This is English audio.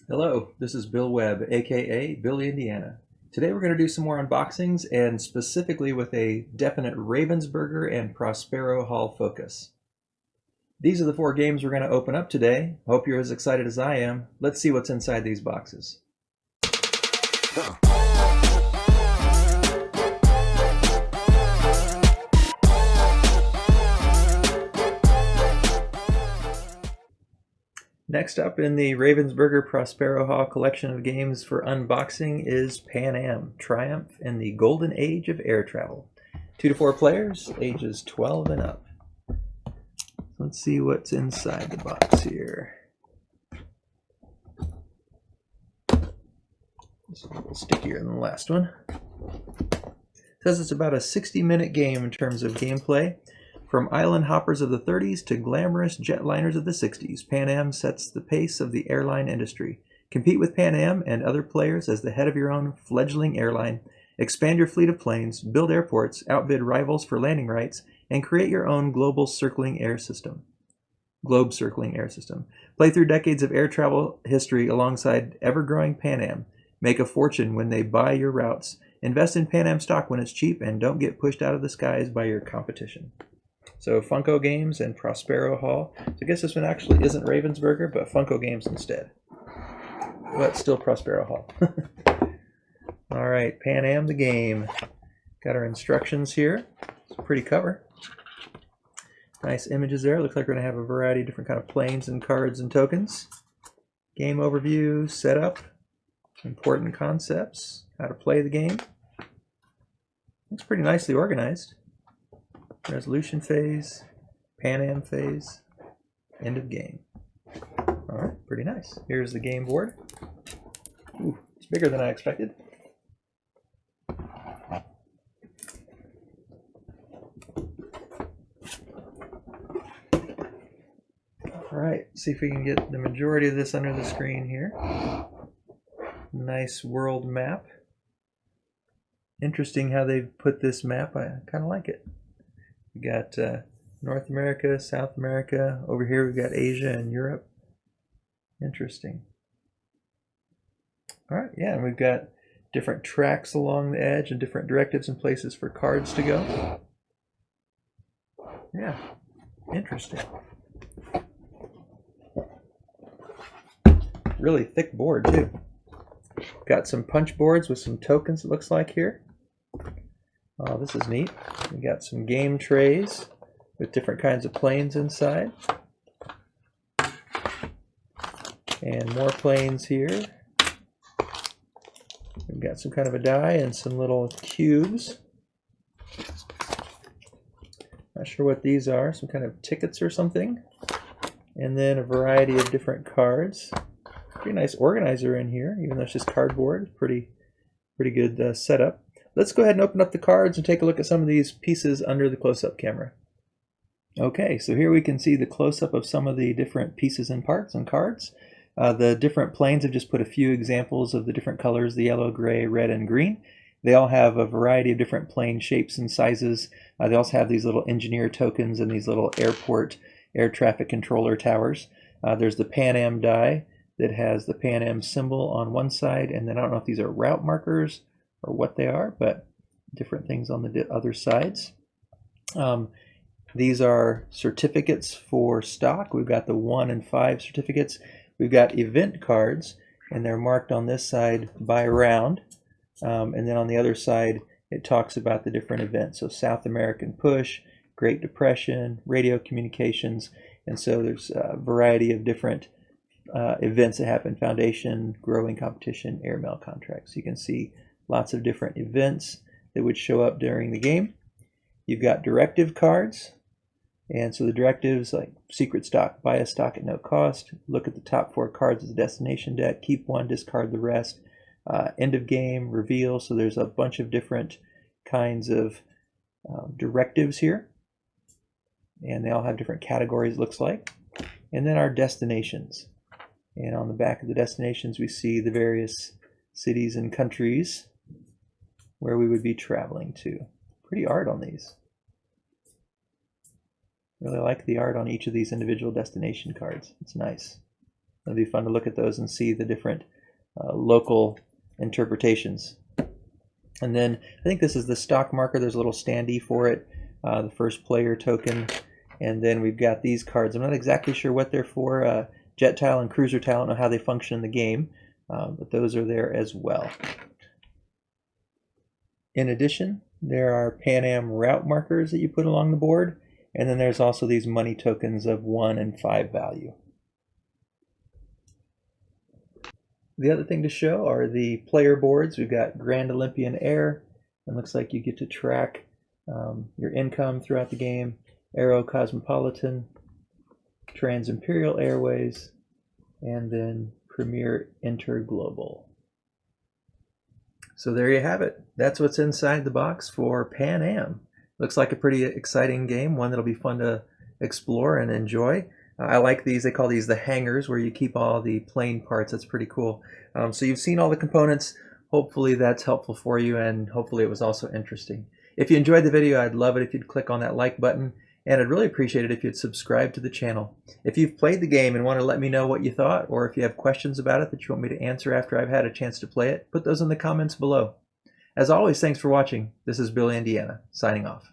Hello, this is Bill Webb, aka Billy Indiana. Today we're going to do some more unboxings and specifically with a definite Ravensburger and Prospero Hall focus. These are the 4 games we're going to open up today. Hope you're as excited as I am. Let's see what's inside these boxes. Next up in the Ravensburger Prospero Hall collection of games for unboxing is Pan Am Triumph in the Golden Age of Air Travel. 2 to 4 players, ages 12 and up. Let's see what's inside the box here. It's a little stickier than the last one. It says it's about a 60-minute game in terms of gameplay. From island hoppers of the 30s to glamorous jetliners of the 60s, Pan Am sets the pace of the airline industry. Compete with Pan Am and other players as the head of your own fledgling airline. Expand your fleet of planes, build airports, outbid rivals for landing rights, and create your own globe circling air system. Play through decades of air travel history alongside ever-growing Pan Am. Make a fortune when they buy your routes. Invest in Pan Am stock when it's cheap, and don't get pushed out of the skies by your competition. So Funko Games and Prospero Hall. So I guess this one actually isn't Ravensburger, but Funko Games instead. But still Prospero Hall. All right, Pan Am the game. Got our instructions here. It's a pretty cover. Nice images there. Looks like we're going to have a variety of different kind of planes and cards and tokens. Game overview, setup, important concepts, how to play the game. Looks pretty nicely organized. Resolution phase, Pan Am phase, end of game. All right, pretty nice. Here's the game board. Ooh, it's bigger than I expected. All right, see if we can get the majority of this under the screen here. Nice world map. Interesting how they've put this map. I kind of like it. We got North America, South America. Over here we've got Asia and Europe. Interesting. All right, yeah, and we've got different tracks along the edge and different directives and places for cards to go. Yeah, interesting. Really thick board too. Got some punch boards with some tokens, it looks like here. Oh, this is neat. We got some game trays with different kinds of planes inside. And more planes here. We've got some kind of a die and some little cubes. Not sure what these are, some kind of tickets or something. And then a variety of different cards. Pretty nice organizer in here, even though it's just cardboard. Pretty good setup. Let's go ahead and open up the cards and take a look at some of these pieces under the close-up camera. Okay, so here we can see the close-up of some of the different pieces and parts and cards. The different planes have just put a few examples of the different colors, the yellow, gray, red, and green. They all have a variety of different plane shapes and sizes. They also have these little engineer tokens and these little airport air traffic controller towers. There's the Pan Am die that has the Pan Am symbol on one side, and then I don't know if these are route markers or what they are, but different things on the other sides. These are certificates for stock. We've got the 1 and 5 certificates. We've got event cards, and they're marked on this side by round. And then on the other side, it talks about the different events. So South American Push, Great Depression, radio communications. And so there's a variety of different events that happen: foundation, growing competition, airmail contracts. You can see lots of different events that would show up during the game. You've got directive cards. And so the directives like secret stock, buy a stock at no cost, look at the top 4 cards of the destination deck, keep 1, discard the rest, end of game, reveal. So there's a bunch of different kinds of directives here. And they all have different categories, looks like. And then our destinations. And on the back of the destinations, we see the various cities and countries where we would be traveling to. Pretty art on these. Really like the art on each of these individual destination cards. It's nice. It'll be fun to look at those and see the different local interpretations. And then I think this is the stock marker. There's a little standee for it, the first player token. And then we've got these cards. I'm not exactly sure what they're for. Jet tile and cruiser tile. I don't know how they function in the game, but those are there as well. In addition, there are Pan Am route markers that you put along the board. And then there's also these money tokens of 1 and 5 value. The other thing to show are the player boards. We've got Grand Olympian Air. It looks like you get to track your income throughout the game. Aero Cosmopolitan, Trans Imperial Airways, and then Premier Interglobal. So there you have it. That's what's inside the box for Pan Am. Looks like a pretty exciting game, one that'll be fun to explore and enjoy. I like these. They call these the hangars, where you keep all the plane parts. That's pretty cool. So you've seen all the components. Hopefully that's helpful for you, and hopefully it was also interesting. If you enjoyed the video, I'd love it if you'd click on that like button, and I'd really appreciate it if you'd subscribe to the channel. If you've played the game and want to let me know what you thought, or if you have questions about it that you want me to answer after I've had a chance to play it, put those in the comments below. As always, thanks for watching. This is Bill, Indiana, signing off.